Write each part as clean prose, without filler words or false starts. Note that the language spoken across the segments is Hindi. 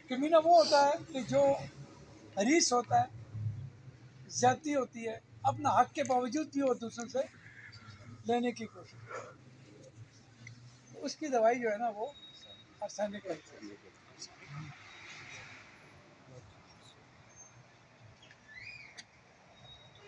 कमीना वो होता है कि जो हरीस होता है, ज्यादती होती है, अपना हक के बावजूद भी वो दूसरों से लेने की कोशिश करता है। उसकी दवाई जो है ना वो आसानी करती है।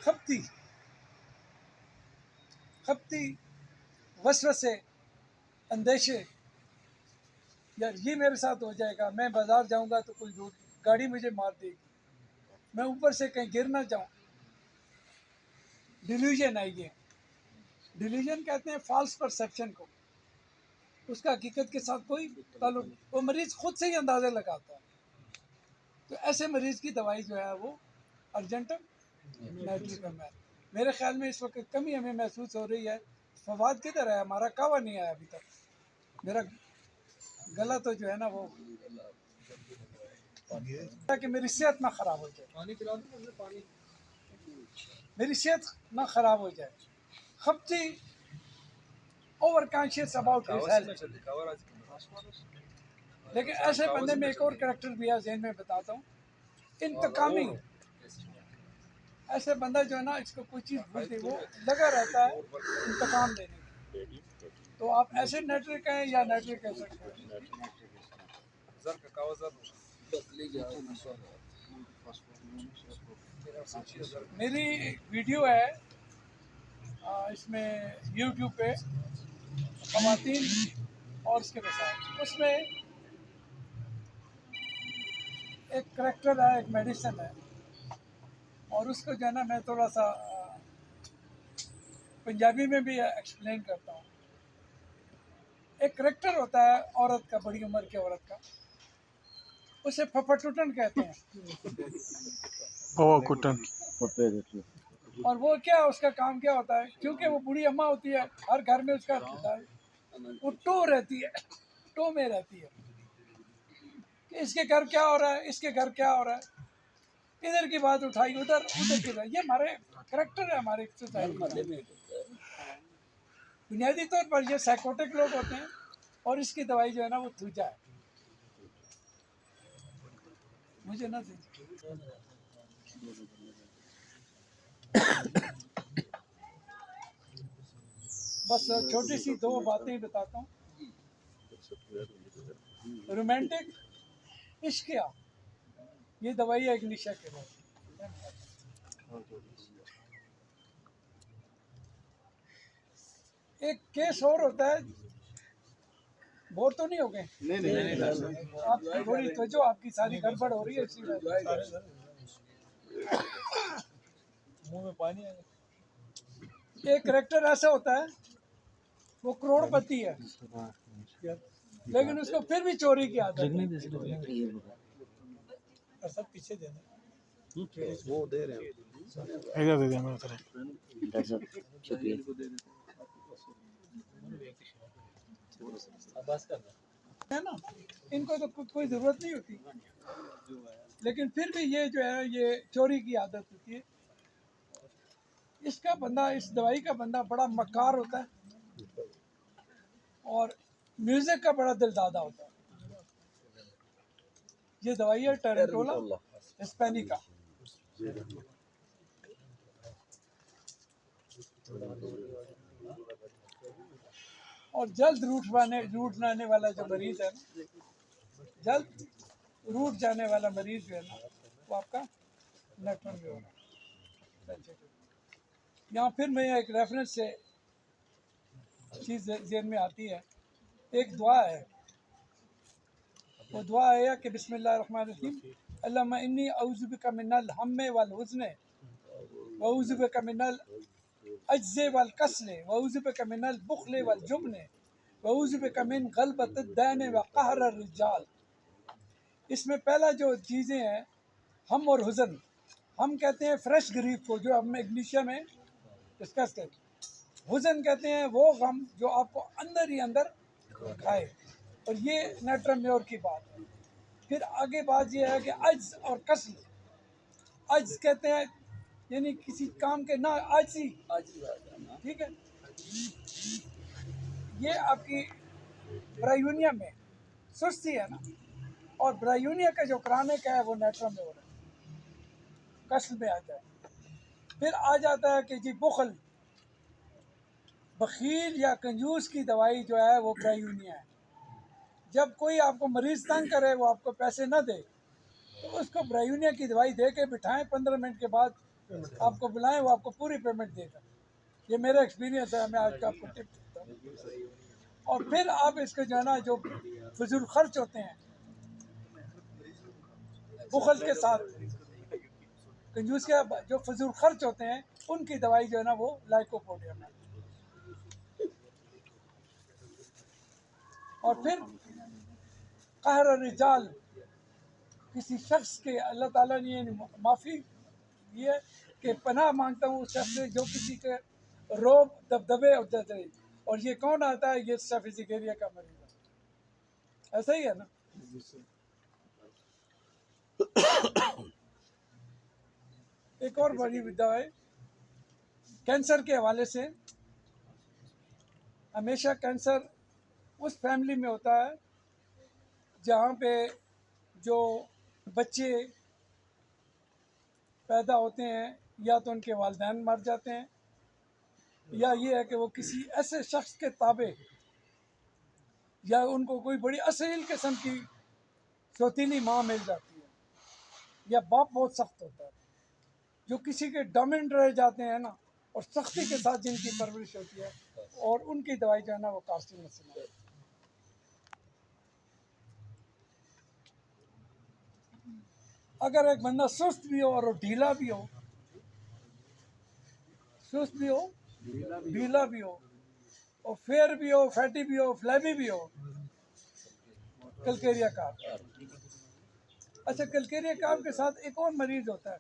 खपती खपती वसवसे, अंदेशे, यार ये मेरे साथ हो जाएगा, मैं बाजार जाऊंगा तो कोई गाड़ी मुझे मार देगी, मैं ऊपर से कहीं गिर ना जाऊं। डिल्यूजन है ये। डिल्यूजन कहते हैं फॉल्स परसेप्शन को, उसका हकीकत के साथ कोई ताल्लुक, वो मरीज खुद से ही अंदाज़ा लगाता है। तो ऐसे मरीज की दवाई जो है वो अर्जेंटम नाइट्रिकम है। मेरे ख्याल में इस वक्त कमी हमें महसूस हो रही है। फवाद किधर है? हमारा कावा नहीं आया अभी तक। मेरा गला तो जो है ना वो, ताकि मेरी सेहत ना ख़राब हो जाए, पानी पिला दो पानी, मेरी सेहत ना ख़राब हो जाए। खपती over conscious about his health. लेकिन ऐसे बंदे में एक और करैक्टर भी है, ज़हन में बताता हूँ, इंतकामी। ऐसे बंदा जो है ना, इसको कोई चीज़ भूलती, वो लगा रहता है इंतकाम लेने की। तो आप ऐसे नेटवर्क हैं या नेटवर्क कह सकते हैं। मेरी वीडियो है इसमें यूट्यूब पे, ख़वातीन और इसके मसाइल, उसमें एक करैक्टर है, एक मेडिसिन है, और उसको जो है ना मैं थोड़ा सा पंजाबी में भी एक्सप्लेन करता हूँ। एक करैक्टर होता है औरत का, बड़ी उम्र की औरत का, उसे फफटुटन कहते हैं। और वो क्या, उसका काम क्या होता है, क्योंकि वो बूढ़ी अम्मा होती है, हर घर में उसका होता है, वो टो रहती है, टो में रहती है कि इसके घर क्या हो रहा है, इसके घर क्या हो रहा है, इधर की बात उठाई उधर, उधर की बात। ये हमारे करैक्टर है हमारे सोसाइटी में। बुनियादी तौर पर ये साइकोटिक लोग होते हैं, और इसकी दवाई जो है ना वो थूजा है। मुझे ना दीजिए। बस छोटी सी दो बातें ही बताता हूँ। रोमांटिक इश्किया, ये दवाई है एक निशा के लिए। एक केस और होता है, बोर तो नहीं हो गए? नहीं, आपकी थोड़ी त्वचा, आपकी सारी गड़बड़ हो रही है इसी वजह। मुंह में पानी आ गया। एक करेक्टर ऐसा होता है, वो करोड़पति है, लेकिन उसको फिर भी चोरी की आदत है। सब पीछे देना, वो दे रहे हैं, इधर दे देंगे उधर है ना। इनको तो कोई ज़रूरत नहीं होती, लेकिन फिर भी ये जो है ये चोरी की आदत होती है। इसका बंदा, इस दवाई का बंदा बड़ा मक्कार होता है, और म्यूजिक का बड़ा दिलदादा होता है। ये दवाई है टेरेंटोला हिस्पैनिका। और जल्द रूठ जाने वाला जो मरीज है ना, जल्द रूठ जाने वाला मरीज जो है ना, वो आपका नेटवर्क में हो रहा है। यहाँ फिर मैं एक रेफरेंस से चीज़ ज़हन में आती है। एक दुआ है, वो दुआ है कि बिस्मिल्लाहिर्रहमानिर्रहीम, अल्लाहुम्मा इन्नी औज़ु बिका मिनल हम्मे वल हुज़्ने व औज़ु बिका मिनल अज्ज़े वल कसले व औज़ु बिका मिनल बुख़्ले वल जुब्ने व औज़ु बिका मिन ग़लबतिद दैन व क़हर रिजाल। इसमें पहला जो चीज़ें हैं, हम और हुज़न। हम कहते हैं फ्रेश ग्रीफ को, जो हम इंग्लिश में डिस्कस करते हैं। हुज़न कहते हैं वो गम जो आपको अंदर ही अंदर खाए, और ये नेट्रम म्योर की बात है। फिर आगे बात ये है कि अज्ज और कस्ल। अज्ज कहते हैं यानी किसी काम के ना आजी, ठीक है। ये आपकी ब्रायूनिया में सुस्ती है ना, और ब्रायूनिया का जो क्रॉनिक है वो नेट्रम में हो रहा है, कस्ल में आ जाए। फिर आ जाता है कि जी बुखल, बखील या कंजूस की दवाई जो है वो ब्रायूनिया है। जब कोई आपको मरीज़ तंग करे, वो आपको पैसे ना दे, तो उसको ब्रायूनिया की दवाई दे के बिठाएं, 15 मिनट के बाद आपको बुलाएं, वो आपको पूरी पेमेंट देगा। ये मेरा एक्सपीरियंस है, मैं आज का आपको टिप देता हूँ। और फिर आप इसके जो है ना, जो फजूल खर्च होते हैं बुखल के साथ, कंजूस के जो फजूल खर्च होते हैं, उनकी दवाई जो है ना वो लाइकोपोडियम है। और फिर कहर रिजाल, किसी शख्स के अल्लाह ताला ने माफ़ी दी है कि पनाह मांगता हूँ उस शख्स से जो किसी के रोब दबदबे और जजरे। और ये कौन आता है? ये स्टेफिजिकेरिया का मरीज है। ऐसा ही है ना। एक और बड़ी विधा है कैंसर के हवाले से। हमेशा कैंसर उस फैमिली में होता है जहाँ पे जो बच्चे पैदा होते हैं या तो उनके वालिदैन मर जाते हैं, या ये है कि वो किसी ऐसे शख्स के ताबे, या उनको कोई बड़ी असील किस्म की सौतीली माँ मिल जाती है, या बाप बहुत सख्त होता है, जो किसी के डोमिनेंट रह जाते हैं ना, और सख्ती के साथ जिनकी परवरिश होती है, और उनकी दवाई जो है ना वो कार्सिनोसिन है। अगर एक बंदा सुस्त भी हो और वो ढीला भी हो, सुस्त भी हो, ढीला भी हो, और फेयर भी हो, फैटी भी हो, फ्लैबी भी हो, कलकेरिया काफ। अच्छा, कलकेरिया काफ के साथ एक और मरीज होता है,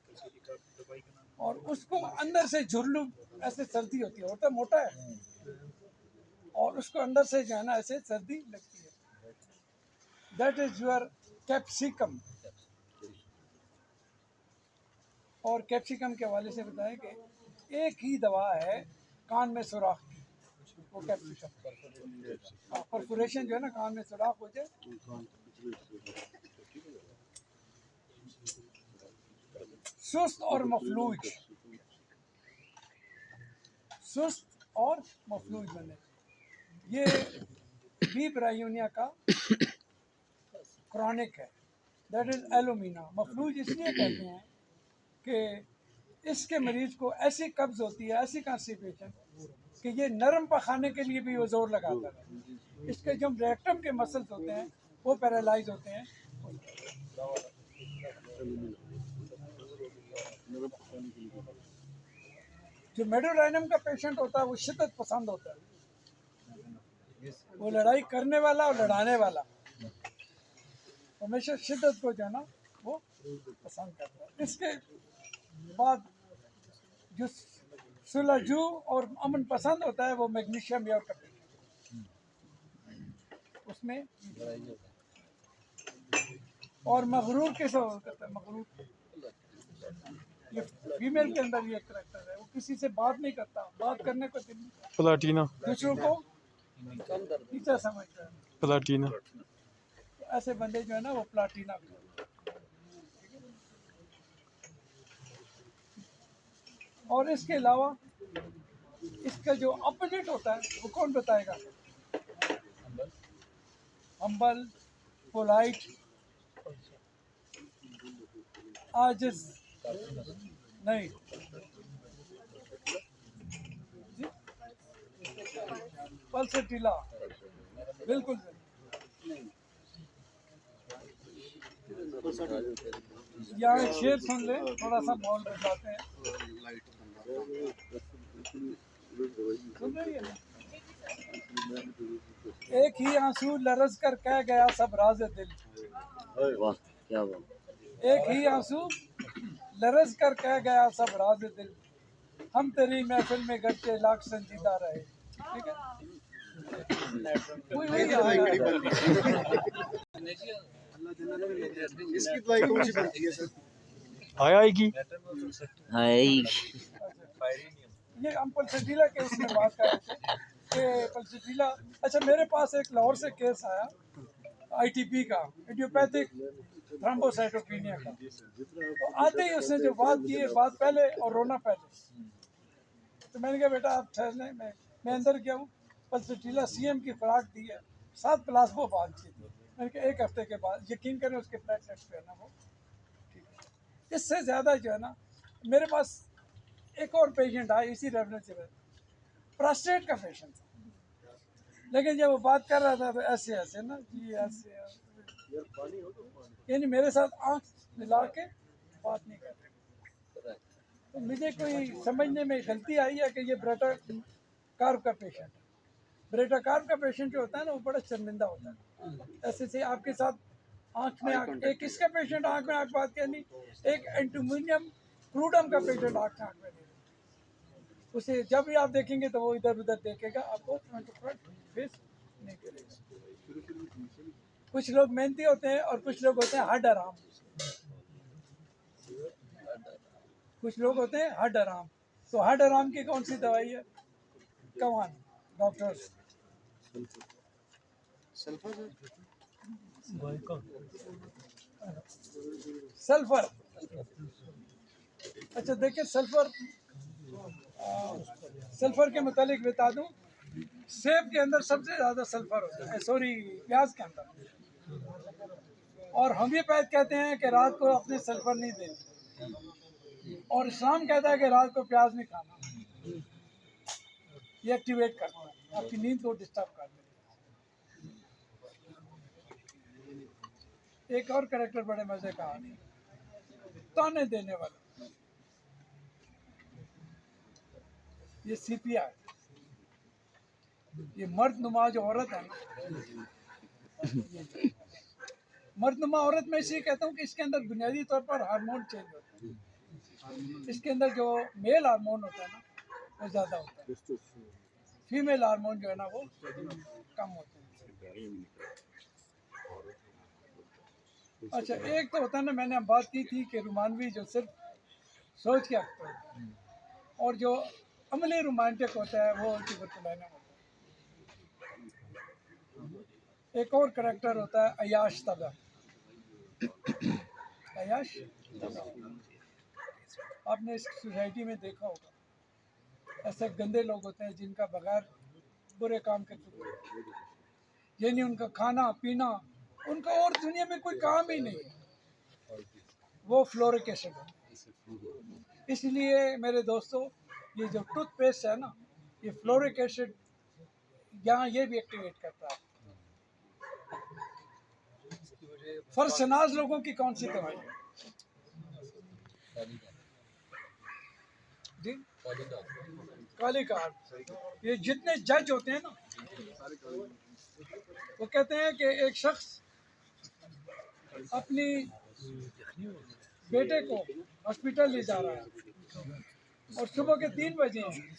और उसको अंदर से झुर्लू, ऐसे सर्दी होती है, होता मोटा है, और उसको अंदर से जो है ना ऐसे सर्दी लगती है। That is your capsicum. और कैप्सिकम के हवाले से बताएं कि एक ही दवा है कान में सुराख की, वो कैप्सिकम। परफोरेशन जो है ना, कान में सुराख हो जाए। सुस्त और मफलूज, सुस्त और मफलूज बने, ये बी ब्रायूनिया का क्रॉनिक है। That is एलोमीना। मफलूज इसलिए कहते हैं कि इसके मरीज को ऐसी कब्ज होती है, ऐसी कॉन्स्टिपेशन, कि ये नरम पखाने के लिए भी वो जोर लगाता है। इसके जो रेक्टम के मसल्स होते हैं वो पैरालाइज होते हैं। जो मेडोराइनम का पेशेंट होता है वो शिद्दत पसंद होता है, वो लड़ाई करने वाला और लड़ाने वाला, हमेशा शिद्दत को जो है ना वो पसंद करता है। इसके बाद जो सुलझू और अमन पसंद होता है वो मैग्नीशियम या का पेशेंट, उसमें। और मगरूर कैसे करता है? मगरूर ये फीमेल के अंदर ये करैक्टर है, वो किसी से बात नहीं करता, बात करने को दिल नहीं करता, प्लाटीना, दूसरों को टीचर समझता है। प्लाटीना। तो ऐसे बंदे जो है ना वो प्लाटीना भी होते हैं। और इसके अलावा इसका जो अपोजिट होता है वो कौन बताएगा? हम्बल, पोलाइट, आजिज नहीं, पल्सटिला, बिल्कुल नहीं। यहाँ एक शेर सुन ले, थोड़ा सा माहौल बदलाते हैं। सुन रही है ना? एक ही आंसू लरज कर कह गया सब राज दिल। वाह क्या बात। एक ही आंसू लरज कर कह गया सब राज दिल, हम तेरी महफिल में गरचे लाख संजीदा रहे। ठीक है, वही इसकी दवाई कौन सी बनती है सर? आएगी। ये हम पल्सटीला के उसमें बात कर रहे थे कि पल्सटीला। अच्छा, मेरे पास एक लाहौर से केस आया आईटीपी का, इडियोपैथिक थ्रोम्बोसाइटोपेनिया का। तो आते ही उसने जो बात की है, बात पहले और रोना पहले। तो मैंने कहा बेटा आप ठहर लें, मैं अंदर गया हूँ, पल्सटीला सीएम की खुराक दी है, 7 प्लाज्मा बांध की थी। मैंने कहा 1 हफ्ते के बाद यकीन करें उसके प्लेटलेट्स जो है ना वो ठीक है। इससे ज़्यादा जो है ना, मेरे पास एक और पेशेंट आया इसी रेफरेंस से, प्रोस्टेट का पेशेंट था, लेकिन जब वो बात कर रहा था तो ऐसे ऐसे ना जी ऐसे यानी मेरे साथ आंख मिला के बात नहीं कर रहे। तो मुझे कोई समझने में गलती आई है कि ये ब्रेटा कार्व का पेशेंट है। ब्रेटा कार्व का पेशेंट जो होता है ना वो बड़ा शर्मिंदा होता है। ऐसे से आपके साथ आंख में एक इसका पेशेंट आंख में आंख बात करनी, एक एंटोमिनियम क्रूडम का पेशेंट आंख में आंख में नहीं, उसे जब भी आप देखेंगे तो वो इधर उधर देखेगा, आपको फ्रंट टू फ्रंट फेस नहीं करेगा। कुछ लोग मेहनती होते हैं और कुछ लोग होते हैं हड आराम, कुछ लोग होते हैं हड आराम। तो हड आराम की कौन सी दवाई है? कमान डॉक्टर्स सल्फर। अच्छा देखिए सल्फर, सल्फर के मुतालिक बता दूं, सेब के अंदर सबसे ज़्यादा सल्फर होता है, सॉरी प्याज के अंदर। और होम्योपैथ कहते हैं कि रात को अपने सल्फर नहीं देनी, और इस्लाम कहता है कि रात को प्याज नहीं खाना, ये एक्टिवेट करता है, आपकी नींद को डिस्टर्ब करता है। एक और कैरेक्टर बड़े मजे का आदमी, ताने देने वाला, ये सीपीआर, ये मर्दनुमा जो औरत है ना, मर्दनुमा औरत में इसलिए कहता हूँ कि इसके अंदर बुनियादी तौर पर हार्मोन चेंज होता है। इसके अंदर जो मेल हार्मोन होता है ना वो ज़्यादा होता है, फीमेल हार्मोन जो है ना वो कम होते हैं। अच्छा एक तो होता है ना, मैंने बात की थी कि रोमानवी जो सिर्फ सोच के रखते हैं, और जो अमली रोमांटिक होता है वो ट्यूबरकुलोसिस होता है। एक और करेक्टर होता है अयाश तबा, अयाश तबा। आपने इस सोसाइटी में देखा होगा ऐसे गंदे लोग होते हैं जिनका बगैर बुरे काम के कुछ, यानी उनका खाना पीना, उनका और दुनिया में कोई काम ही नहीं है, वो फ्लोरिक एसिड है। इसलिए मेरे दोस्तों ये जो टूथपेस्ट है ना, ये फ्लोरिक एसिड यहाँ ये भी एक्टिवेट करता है। फरसनाज लोगों की कौन सी दवाई है जी? काली कार। ये जितने जज होते हैं ना वो कहते हैं कि एक शख्स अपनी बेटे को हॉस्पिटल ले जा रहा है और सुबह के 3 बजे हैं,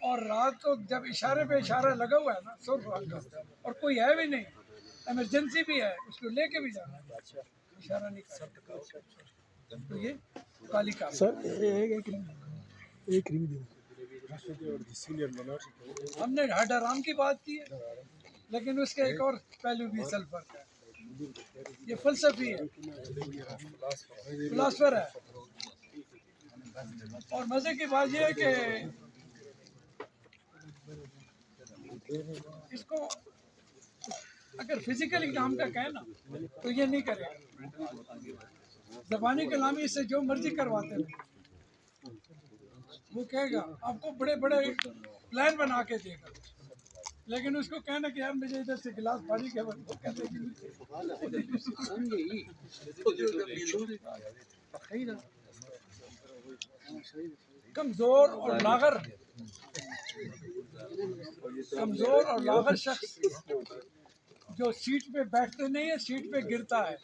और रात को जब इशारे पे इशारा लगा हुआ है ना सुर का, और कोई है भी नहीं, इमरजेंसी भी है, उसको लेके भी जाना है, इशारा नहीं कर, तो ये काली कार। सर एक रिंग दे। हमने हड आराम की बात की है, लेकिन उसका एक और पहलू भी सल्फर का है। ये फलसफी है, फिलासफर है। और मजे की बात यह है कि इसको अगर फिजिकली काम का कहें ना तो ये नहीं करेगा, ज़बानी कलामी से जो मर्जी करवाते हैं, वो कहेगा आपको बड़े बड़े प्लान बना के देगा, लेकिन उसको कहना कि यार मुझे इधर से गिलास पानी के वो कहते हैं कमजोर और लागर, कमजोर और लागर शख्स जो सीट पे बैठते नहीं है, सीट पे गिरता है।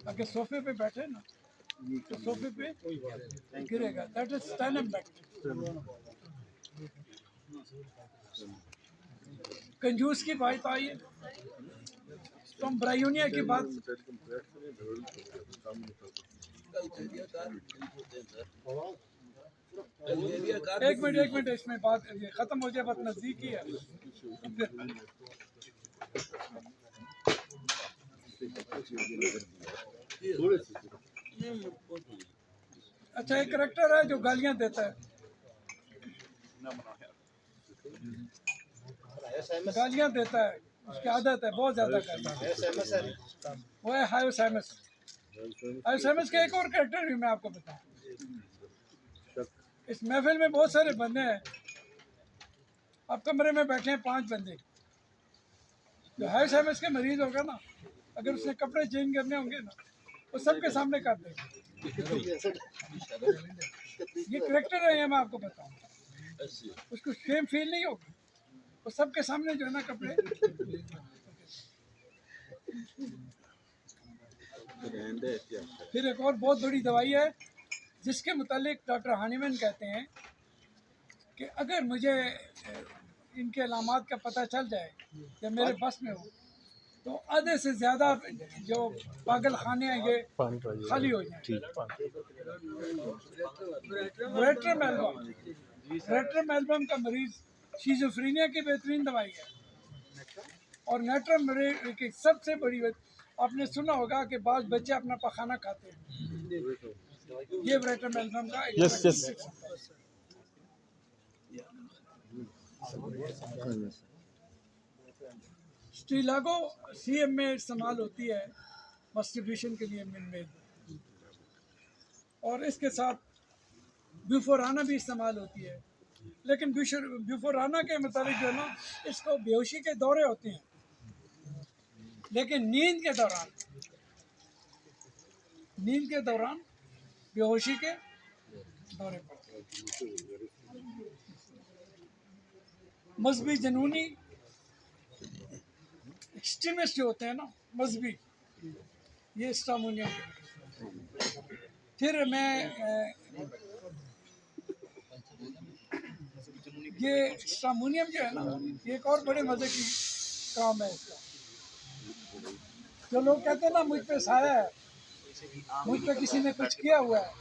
अगर सोफे पे बैठे ना तो सोफे पे गिरेगा, दैट इज स्टैनम बैक। कंजूस की बात आई है तो हम ब्रायूनिया की बात, एक मिनट इसमें बात ये खत्म हो जाए, बात नजदीक ही है। अच्छा, एक करेक्टर है जो गालियां देता है, गालियां देता है, उसकी आदत है, बहुत ज्यादा करता है, वो है हायोसैमस। हायोसैमस का एक और करेक्टर भी मैं आपको बताऊं। इस महफिल में बहुत सारे बंदे हैं, अब कमरे में बैठे हैं 5 बंदे। जो हायोसैमस के मरीज होगा ना, अगर उसने कपड़े चेंज करने होंगे ना, वो सबके सामने कर देगा। ये करेक्टर है, ये मैं आपको बताऊं। उसको शेम फील नहीं होगी, वो सबके सामने जो है ना कपड़े। फिर एक और बहुत बड़ी दवाई है जिसके मुतालिक डॉक्टर हानीमैन कहते हैं कि अगर मुझे इनके अलामात का पता चल जाए या मेरे बस में हो, तो आधे से ज़्यादा जो पागल खाने हैं ये खाली हो जाए। रेट्रम एल्बम का मरीज शिज़ोफ्रेनिया की बेहतरीन दवाई है। और नेट्रम की सबसे बड़ी आपने सुना होगा कि बाज़ बच्चे अपना पखाना खाते हैं, ये रेट्रम एल्बम का एक स्टीलागो सीएम में इस्तेमाल होती है मस्टिब्यूशन के लिए मिनमेल, और इसके साथ ब्यूफोराना भी इस्तेमाल होती है। लेकिन ब्यूफोराना के मुताबिक जो है ना, इसको बेहोशी के दौरे होते हैं, लेकिन नींद के दौरान बेहोशी के दौरे पड़ते हैं। मजहबी जनूनी एक्सट्रीमिस्ट जो होते हैं ना मजहबी, ये स्टामोनियम। फिर मैं ये स्टामोनियम जो है ना, ये एक और बड़े मजे की काम है इसका। जो लोग कहते हैं ना मुझ पे साया है, मुझ पे किसी ने कुछ किया हुआ है,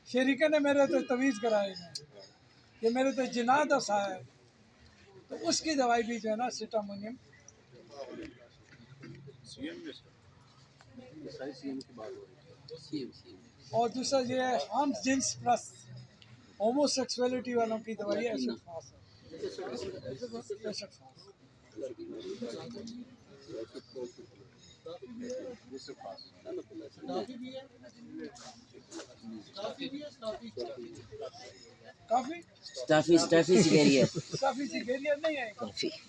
शरीके ने मेरे तो तवीज़ कराए हैं, ये मेरे तो जिनाद साया है, तो उसकी दवाई भी जो है ना स्टामोनियम। और दूसरा ये है हार्म्स जिन्स प्लस, होमोसेक्सुअलिटी वालों की दवाई है, एसिड फास है। काफी स्टफी सिगेरिया नहीं है,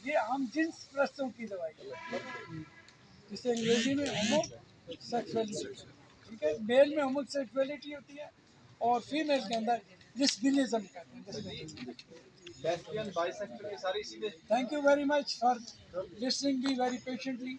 ये आम जिन्स प्रस्तों की दवाई है, जिसे अंग्रेजी में होमोसेक्सुअलिटी, ठीक है। मेल में होमोसेक्सुअलिटी होती है और फीमेल के अंदर लिस्बिनिज्म कहते हैं। Thank you very much for listening me very patiently.